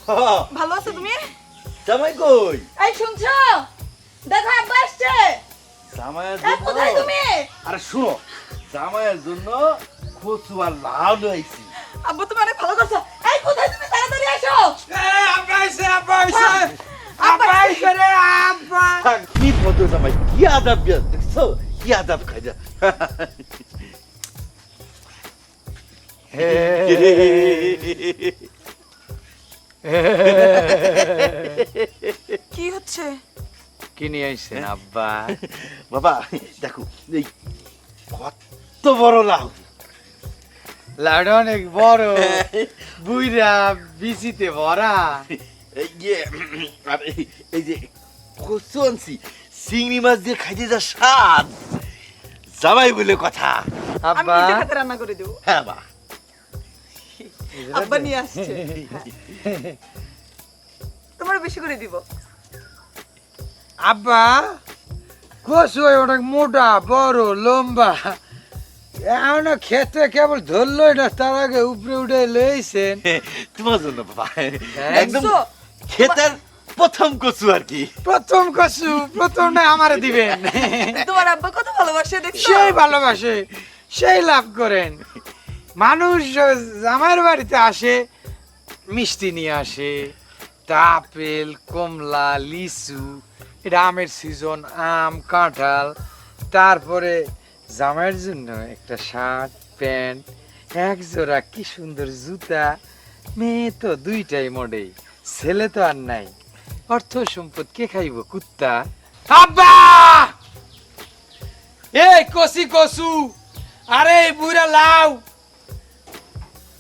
ভালো আছো তুমি? জামাই কই? এই শুনছো? দেখো আব্বা আসছে। জামাইয়ের এই জন্য কোথায় তুমি? আরে শুনো, জামাইয়ের জন্য কচু আর লাউ লইছি। আব্বা তুমি অনেক ভালো করছো। এই কোথায় তুমি? তাড়াতাড়ি আসো। আব্বা আইছে রে আব্বা। কি ভদ্র জামাই, কি আদাব বিয়া দেখছো? কি আদাব খাইজা। কি হচ্ছে? কি নিয়ে আইছেন আব্বা? বাবা দেখো এই কত বড় লাউ। লাউটা অনেক বড়, বুইরা বিচিতে ভরা। এই যে আর এই যে কচু আনছি, চিংড়ি মাছ দিয়ে খাইতে যা স্বাদ, জামাই বলে কথা। আমি আব্বা নিজে হাতে রান্না করে দেব। হ্যাঁ বা আব্বা নিয়ে আসছে। তোমার বেশি করে দিব। আব্বা কচু অনেক মোটা বড় লম্বা, এখনো খেতে কেবল ধরলো না, তার আগে উপরে উঠে লইছেন। তোমার জন্য বাবা, একদম দেখছো? ক্ষেতের প্রথম কচু আর কি। প্রথম কচু, প্রথম না আমারে দিবেন। তোমার আব্বা কত ভালোবাসে দেখছো? সেই ভালোবাসে, সেই লাভ করেন। মানুষ আমার বাড়িতে আসে, মিষ্টি নিয়ে আসে, তা আপেল, কমলা, লিচু, এটা আমের সিজন, আম, কাঁঠাল, তারপরে জামাইয়ের জন্য একটা শার্ট, প্যান্ট, এক জোড়া কি সুন্দর জুতা, মেয়ে তো দুইটাই মোডে, ছেলে তো আর নাই। অর্থ সম্পদ কে খাইব? কুত্তা। আব্বা এই কচি কচু, আরে এই বুড়া লাউ,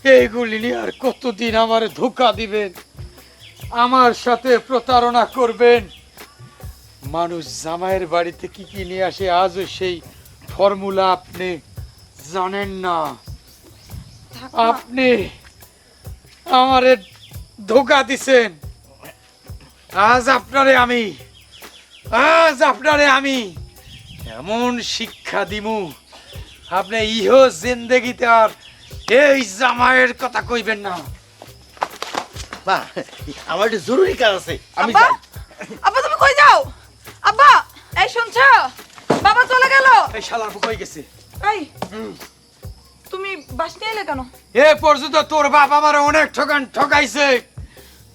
এইগুলি নিয়ে আর কতদিন আমার ধোকা দিবেন, আমার সাথে প্রতারণা করবেন? মানুষ জামাইয়ের বাড়িতে কি কি নিয়ে আসে আজও সেই ফর্মুলা আপনি জানেন না। আপনি আমারে ধোকা দিছেন। আজ আপনারে আমি এমন শিক্ষা দিমু, আপনি ইহো জিন্দেগিতে আর এই জামাইয়ের কথা কইবেন না। মা আমার একটা জরুরি কাজ আছে, আমি আব্বা, যাই। আব্বা তুমি কই যাও? আব্বা, এই শুনছো? বাবা চলে গেল। এই শালার কই গেছে? এই তুমি বাস নিয়ে এলে কেন? এ পর্যন্ত তোর বাপ আমার অনেক ঠকাইছে।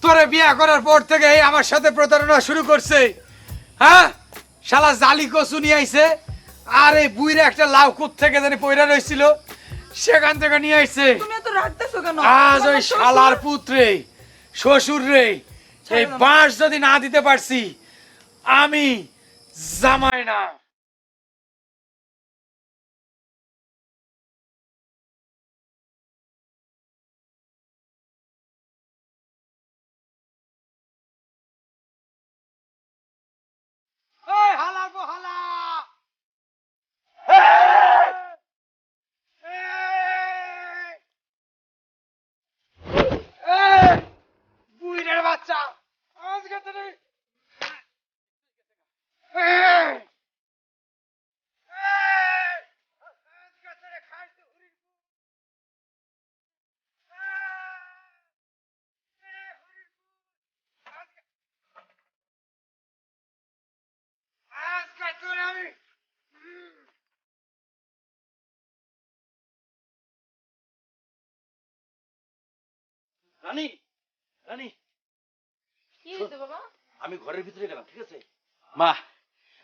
তোরে বিয়া করার পর থেকে এই আমার সাথে প্রতারণা শুরু করছে। হ্যাঁ, শালা জালি কচু নিয়ে আইছে, আর এই বুইরা একটা লাউ কুত থেকে জানি পয়রা রইছিল, সেখান থেকে নিয়ে আইছে। তুমি এত রাখতেছো কেন? আজ ওই তোমার শ্বশুর- শালার পুত্রে, শ্বশুর রে, এই ছাড়ো না। বাঁশ যদি না দিতে পারছি, আমি জামাই না। এই হালার বহালা, বুইড়ের বাচ্চা, আজকে তোরে আমি রানী, রানী, কি হইছে বাবা? আমি ঘরের ভিতরে গেলাম, ঠিক আছে? মা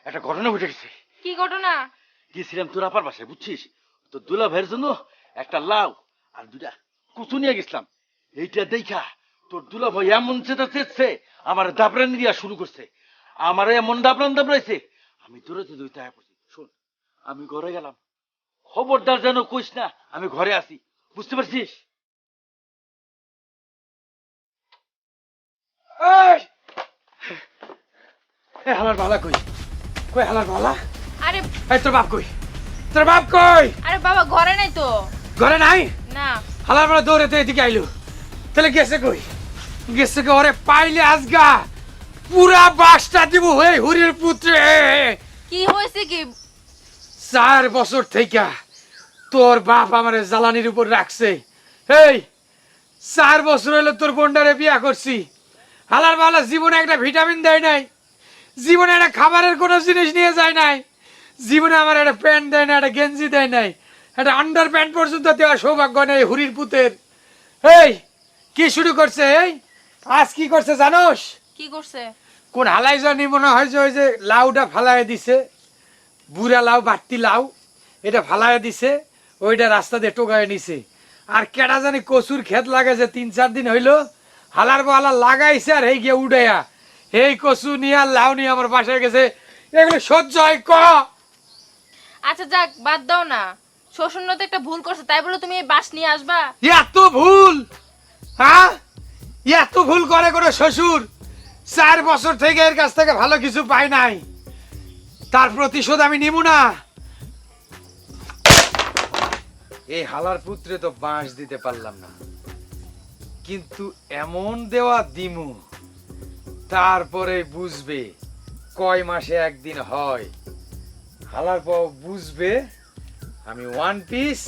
একটা ঘটনা ঘটে গেছে। কি ঘটনা? গেছিলাম তোর আপার বাসায়, বুঝছিস? তো দুলা ভাইয়ের জন্য একটা লাউ আর দুটা কচু নিয়ে গেছিলাম। এইটা দেখা তোর দুলা ভাই এমন চেঁচছে, আমার দাবরানি দিয়া শুরু করছে। আমার এমন দাবরাইছে, আমি দৌড়াতে দৌড়াতে আয়া পড়ছি। শোন, আমি ঘরে গেলাম, খবরদার যেন কইস না আমি ঘরে আছি, বুঝতে পারছিস? এই এই হালার বালা কই? কই হালার বালা? আরে এই তোর বাপ কই? তোর বাপ কই? আরে বাবা ঘরে নাই তো। ঘরে নাই? না। হালার বালা দৌড়ে তো এদিকে আইলো, তাহলে গেছে কই? গেছে কে? ওরে পাইলে আজগা পুরা বাসটা দিব হয়ে হুরির পুত্রে। কি হয়েছে কি? 4 বছর থেকে তোর বাপ আমারে জ্বালানির উপর রাখছে। এই 4 বছর হলো তোর বোনটারে বিয়া করছি, হালার বালা জীবনে একটা ভিটামিন দেয় নাই, জীবনে একটা খাবারের কোনো জিনিস নিয়ে যায় নাই, জীবনে আমার একটা প্যান্ট দেয় না, একটা গেঞ্জি দেয় নাই, একটা আন্ডার প্যান্ট পর্যন্ত দেওয়ার সৌভাগ্য নেই হুরির পুতের। এই কি শুরু করছে? এই আজ কি করছে জানোস? কি করছে? কোন হালাই জানি মনে হয় যে ওই যে লাউটা ফালাই দিছে, বুড়া লাউ বাড়তি লাউ, এটা ফালাই দিছে, ওইটা রাস্তা দিয়ে টোকায় নিছে। আর কেডা জানি কচুর ক্ষেত লাগাইছে 3-4 দিন হইলো, হালার বালা লাগাইছে আর এই গিয়ে উড়াইয়া এই কচু নিয়ে আর লাউ নিয়ে আমার বাসায় গেছে। এগুলো সহ্য হয় ক? আচ্ছা যাক, বাদ দাও না। শ্বশুর তো একটা ভুল করছে, তাই বলে তুমি এই বাস নিয়ে আসবা? এত ভুল? হ্যাঁ, এত ভুল করে কোনো শ্বশুর 4 বছর থেকে এর কাছ থেকে ভালো কিছু পাই নাই, তার প্রতিশোধ আমি নিব না। এই হালার পুত্রে তো বাঁশ দিতে পারলাম না, কিন্তু এমন দেওয়া দিমু তারপরে বুঝবে কয় মাসে একদিন হয়। হালার পর বুঝবে আমি 1 পিস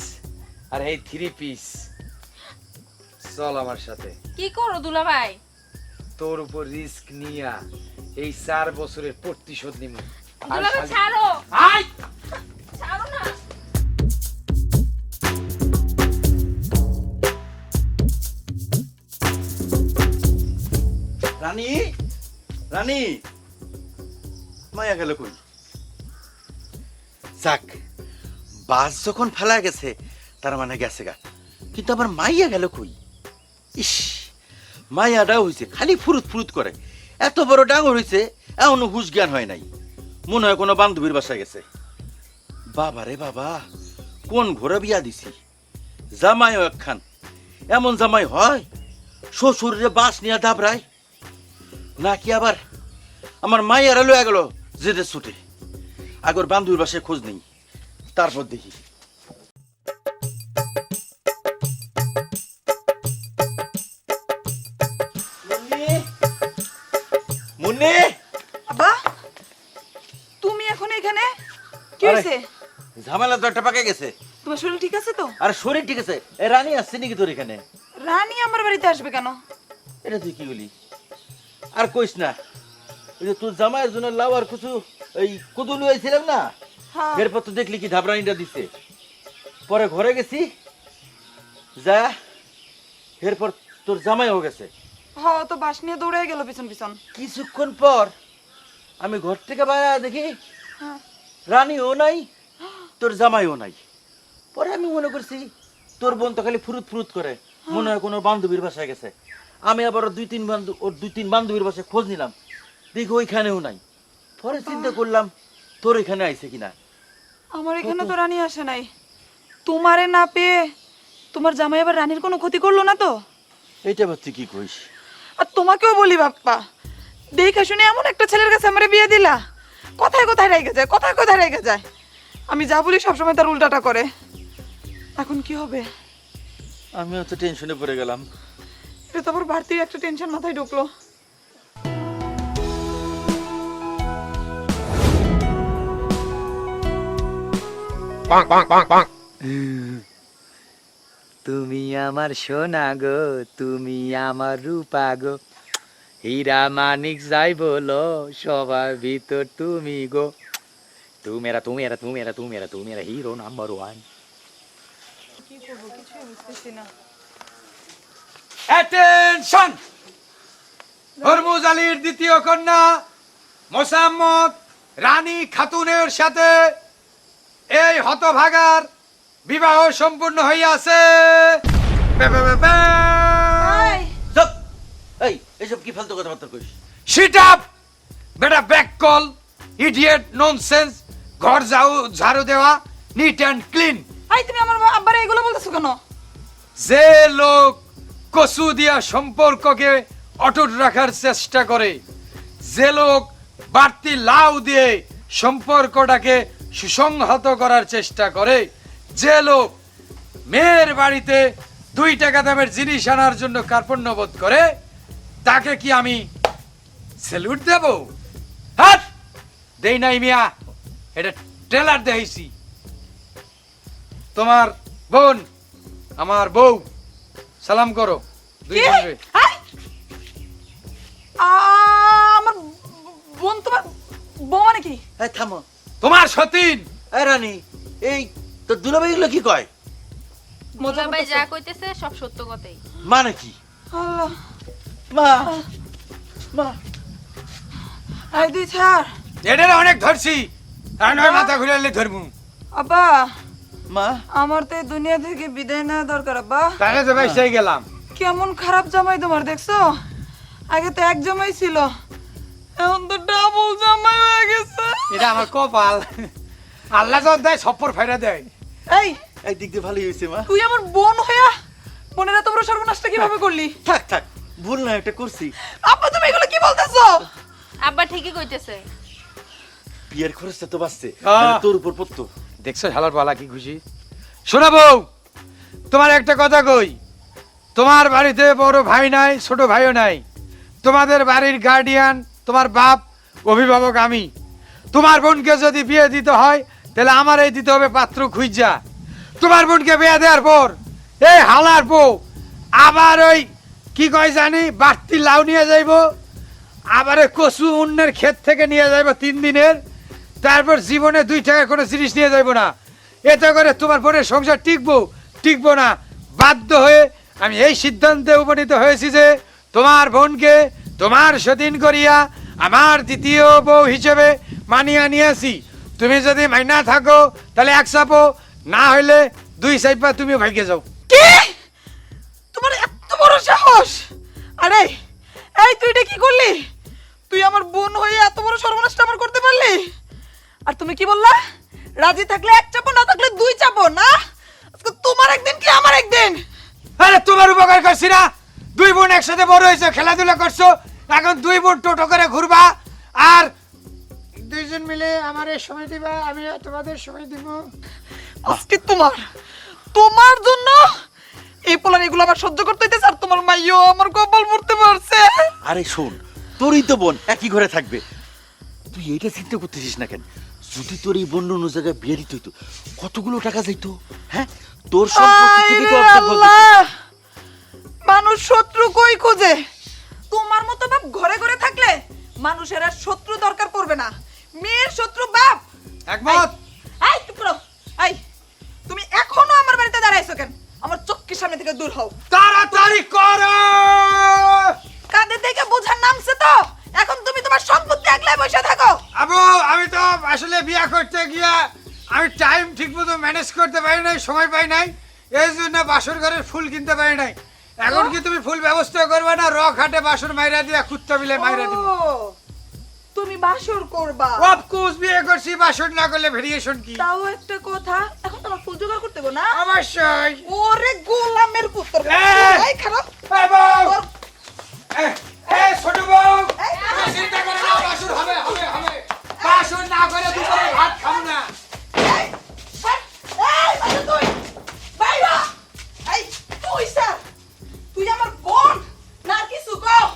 আর এই 3 পিস। চল আমার সাথে। কি করো দুলা ভাই? তোর উপর রিস্ক নিয়া এই 4 বছরের প্রতিশোধ নিব। দুলা ভাই ছাড়ো, আই ছাড়ো না। রানী, রানী, মায়া গেল কই? যাক, বাস যখন ফেলা গেছে তার মানে গেছে গা, কিন্তু আমার মাইয়া গেল কই? ইস, মায়াটা হইছে খালি ফুরুত ফুরুত করে, এত বড় ডাঙর হইছে এমন হুশ জ্ঞান হয় নাই, মনে হয় কোনো বান্ধবীর বাসায় গেছে। বাবা রে বাবা, কোন ঘরে বিয়া দিছি, জামাইও একখান। এমন জামাই হয় শ্বশুরে বাস নিয়ে দাবরায়, নাকি আবার আমার মাইয়ারা লয়ে গেল যেতে ছুটে। আগর বান্ধবীর বাসায় খোঁজ নেই, তারপর দেখি। মুন্নি, আব্বা তুমি এখন এখানে কি আরে। হয়েছে? ঝামেলা তো একটা পাকে গেছে। তোমার শরীর ঠিক আছে তো? আর শরীর ঠিক আছে? এ রানী আসছে নাকি তোর এখানে? রানী আমার বাড়িতে আসবে কেন? এটা তুই কি বলি? আর কইস না, ওই যে তোর জামাইয়ের জন্য লাউ আর কিছু এই কুদুলু হয়েছিলাম না, হ্যাঁ। এরপর তো দেখলি কি ধাবরানিটা দিছে। পরে ঘরে গেছি, যা এরপর তোর জামাইও গেছে। হ্যাঁ, তো বাস নিয়ে দৌড়ে গেল পিছন পিছন। কিছুক্ষণ পর আমি ঘর থেকে বাইরে দেখি হ্যাঁ। রানীও নাই, তোর জামাইও নাই। পরে আমি মনে করছি তোর বোন তো খালি ফুরুত ফুরুত করে, মনে হয় কোনো বান্ধবীর বাসায় গেছে। আমি আবার ওর 2-3 বান্ধবীর বাসায় খোঁজ নিলাম, দেখি ওইখানেও নাই। পরে চিন্তা করলাম তোর এখানে আইছে কিনা। আমার এখানে তো রানী আসে নাই। তোমারে না পেয়ে তোমার জামাই আবার রানীর কোনো ক্ষতি করলো না তো? এইটা আবার তুই কি কইস? আর তোমাকেও বলি বাপ্পা, দেখে শুনে এমন একটা ছেলের কাছে আমারে বিয়ে দিলা, কোথায় কোথায় রেগে যায়, কোথায় কোথায় রেগে যায়। আমি যা বলি সবসময় তার উল্টাটা করে। এখন কি হবে? আমিও তো টেনশনে পড়ে গেলাম। এটা তো আবার বাড়তি একটা টেনশন মাথায় ঢুকলো। তুমি আমার সোনা গো, তুমি আমার রূপা গো, হীরা মানিক যাই বলো সবার ভিতর তুমি গো, তুমি মেরা হিরো নাম্বার 1। কি করবো কিছুই বুঝতেছি না। অ্যাটেনশন! হরমুজ আলীর দ্বিতীয় কন্যা মোসাম্মদ রানী খাতুনের সাথে এই হতভাগার বিবাহ সম্পূর্ণ হইয়াছে। এই, চুপ! এই এইসব কি ফালতু কথাবার্তা কইস? শিট আপ বেটা, ব্যাক কল, ইডিয়েট, ননসেন্স। ঘর ঝাড়ু দেওয়া নিট অ্যান্ড ক্লিন। এই তুমি আমার আব্বারে এগুলো বলতেছো কেন? যে লোক কসু দিয়া সম্পর্ককে অটুট রাখার চেষ্টা করে, যে লোক বাড়তি লাউ দিয়ে সম্পর্কটাকে সুসংহত করার চেষ্টা করে, যে লোক মেয়ের বাড়িতে 2 টাকা দামের জিনিস আনার জন্য কার্পণ্যবোধ করে, তাকে কি আমি স্যালুট দেব? হাত দেই নাই মিয়া, এটা ট্রেলার দেখাইছি। তোমার বোন আমার বউ, সালাম করো দুই কি? বোনরে। এই, বোন তোমার বউ মানে কি? এই থামো। তোমার সতীন। এই রানী, এই তোর দুলাভাই এগুলো কি কয়? মজা ভাই করতেছো? যা কইতেছে সব সত্য কথাই। মানে কি? আল্লাহ, মা, মা, আই দুই ছাড়। এটারে অনেক ধরছি, আর নয় মাথা ঘুরালে ধরবো। আব্বা, মা, আমার তো এই দুনিয়া থেকে বিদায় নেওয়া দরকার আব্বা। তাহলে তো ভাই সেই গেলাম। কেমন খারাপ জামাই তোমার দেখছো? আগে তো এক জামাই ছিল, এখন তো ডাবল জামাই হয়ে গেছে। এটা আমার কপাল, আল্লাহ যত দেয় সপ্পর ফাইরা দেয়। এই, এই দিক দিয়ে ভালোই হয়েছে মা। তুই আমার বোন হইয়া বোনেরা তোমরা সর্বনাশটা কিভাবে করলি? থাক থাক, ভুল না একটা করছি। আব্বা তুমি এগুলো কি বলতেছো? আব্বা ঠিকই কইতেছে। বিয়ের খরচটা তো বাঁচছে, হ্যাঁ। নাহলে তোর উপর পড়তো। দেখছো হালার পালা কি খুশি। শোনা বউ, তোমার একটা কথা কই, তোমার বাড়িতে বড় ভাই নাই, ছোট ভাইও নাই। তোমাদের বাড়ির গার্ডিয়ান তোমার বাপ, অভিভাবক আমি। তোমার বোনকে যদি বিয়ে দিতে হয় তাহলে আমার এই দিতে হবে পাত্র খুঁজা। তোমার বোনকে বিয়ে দেওয়ার পর এই হালার বউ আবার ওই কি কয় জানি বাড়তি লাউ নিয়ে যাইব, আবার ওই কচু অন্যের ক্ষেত থেকে নিয়ে যাইব 3 দিনের, তারপর জীবনে 2 টাকা কোনো জিনিস নিয়ে যাইব না। এতে করে তোমার বোনের সংসার টিকবো না। বাধ্য হয়ে আমি এই সিদ্ধান্তে উপনীত হয়েছি যে তোমার বোনকে তোমার সতীন করিয়া আমার দ্বিতীয় বউ হিসেবে মানিয়া নিয়েছি। তুমি যদি মাইনা থাকো তাহলে 1 চাপো, না হইলে 2 চাইপা তুমি ভাগ্যে যাও। কি? তোমার এত বড় সাহস? আরে এই তুই এটা কি করলি? তুই আমার বোন হয়ে এত বড় সর্বনাশটা আমার করতে পারলি? আর তুমি কি বললা? রাজি থাকলে 1 চাপো, না থাকলে 2 চাপো, না? আজকে তোমার একদিন কি আমার একদিন? আরে তোমার উপকার করছি না? 2 বোন একসাথে বড় হয়েছে, খেলাধুলা করছো, এখন 2 বোন টোটো করে ঘুরবা আর 2 জন মিলে আমার সময় দিবা, আমি তোমাদের সময় দিব। আজকে তোমার জন্য এই পোলার এগুলো আমার সহ্য করতে হইতেছে, আর তোমার মাইও আমার কপাল পড়তে পারছে। আরে শোন, তোরই তো বোন, একই ঘরে থাকবে। তুই এইটা চিন্তা করতেছিস না কেন? যদি তোর এই বোন অন্য জায়গায় বিয়ে দিতে হইতো, কতগুলো টাকা যাইতো। হ্যাঁ, তোর সম্পত্তি থেকে তো আরে অর্ধেক ভাগ দিত। আল্লাহ! মানুষ শত্রু কই খোঁজে? তোমার মতো বাপ ঘরে ঘরে থাকলে মানুষের আর শত্রু দরকার পড়বে না। মেয়ের শত্রু বাপ। একমত। এই চুপ করো। এই তুমি এখনো আমার বাড়িতে দাঁড়াইছো কেন? আমার চোখের সামনে থেকে দূর হও। তাড়াতাড়ি করো। কাঁধে থেকে বোঝার নামছে তো, এখন তুমি তোমার সম্পত্তি আগলায় বসে থাকো। আবু, আমি তো আসলে বিয়ে করতে গিয়া আমি টাইম ঠিকমতো ম্যানেজ করতে পারি নাই, সময় পাই নাই, এই জন্য বাসর ঘরের ফুল কিনতে পারি নাই। এখন কি তুমি ফুল ব্যবস্থা করবে না? রক হাটে বাসর মাইরা দিয়া কুত্তা বিলে মাইরা দিব। ও, তুমি বাসর করবা? অফকোর্স বিয়ে করছি, বাসর না করলে ভেরিয়েশন কি? তাও একটা কথা, এখন তোমার ফুল জোগাড় করতে হবে না? অবশ্যই। ওরে গোলামের পুত্র। এই! এই খারাপ। এই বউ! তোর- এই ছোট বউ! এই, তুমি চিন্তা করো না, বাসর হবে। বাসর না করে দুপুরে ভাত খাবো না। এই, বাজে তুই। বাইরা। এই, তুই স্যার, তুই আমার বোন না আর কিছু কও?